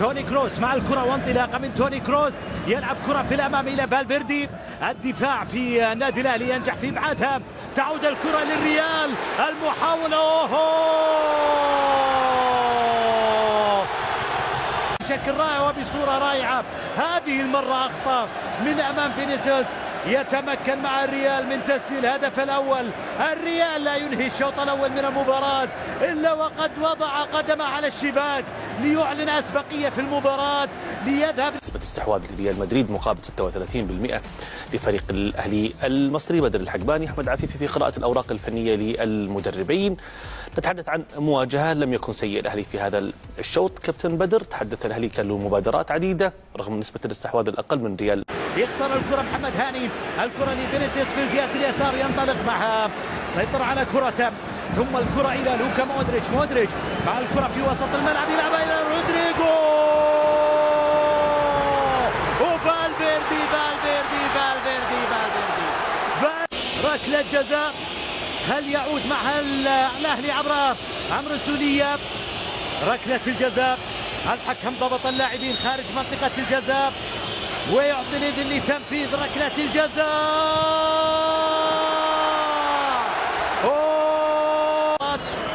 توني كروس مع الكرة وانطلاقة من توني كروس، يلعب كرة في الأمام إلى فالفيردي. الدفاع في النادي الأهلي ينجح في إبعادها، تعود الكرة للريال، المحاولة بشكل رائع وبصورة رائعة. هذه المرة أخطأ من أمام فينيسيوس، يتمكن مع الريال من تسجيل الهدف الأول. الريال لا ينهي الشوط الأول من المباراة إلا وقد وضع قدمه على الشباك ليعلن أسبقية في المباراة ليذهب. نسبة استحواذ ريال مدريد مقابل 36% لفريق الأهلي المصري. بدر الحقباني، أحمد عفيفي في قراءة الأوراق الفنية للمدربين. نتحدث عن مواجهة لم يكن سيء الأهلي في هذا الشوط. كابتن بدر، تحدث الأهلي كان له مبادرات عديدة رغم نسبة الاستحواذ الأقل من ريال. يخسر الكرة محمد هاني، الكرة لفينيسيوس في الجهة اليسار، ينطلق معها، سيطر على كرته، ثم الكرة إلى لوكا مودريتش مع الكرة في وسط الملعب، يلعبها إلى رودريغو، وفالفيردي ركلة جزاء. هل يعود معها الأهلي عبر عمرو سولية؟ ركلة الجزاء، الحكم ضبط اللاعبين خارج منطقة الجزاء ويعطي الإذن لتنفيذ ركلة الجزاء.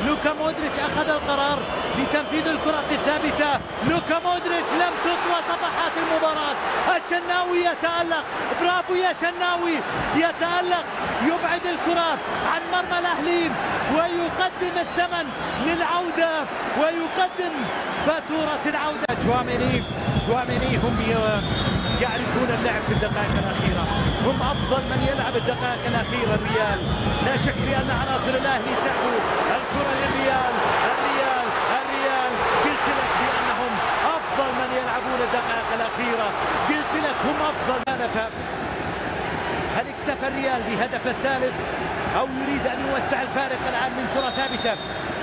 لوكا مودريتش أخذ القرار لتنفيذ الكرة الثابتة. لوكا مودريتش لم تطوى صفحات المباراة. الشناوي يتألق، برافو يا شناوي، يتألق، يبعد الكرة عن مرمى الأهلي ويقدم الثمن للعودة ويقدم فاتورة العودة. جواميني هم يعرفون اللعب في الدقائق الأخيرة، هم أفضل من يلعب الدقائق الأخيرة. الريال لا شك في أن عناصر الأهلي تعود الكرة للريال. قلت لك بأنهم أفضل من يلعبون الدقائق الأخيرة، قلت لك هم أفضل. هل اكتفى الريال بهدف الثالث أو يريد أن يوسع الفارق الآن من كرة ثابتة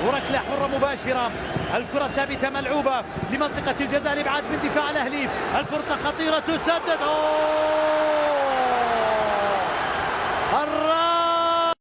وركلة حرة مباشرة؟ الكرة الثابتة ملعوبة لمنطقة الجزاء، الإبعاد من دفاع الأهلي، الفرصة خطيرة تسدد.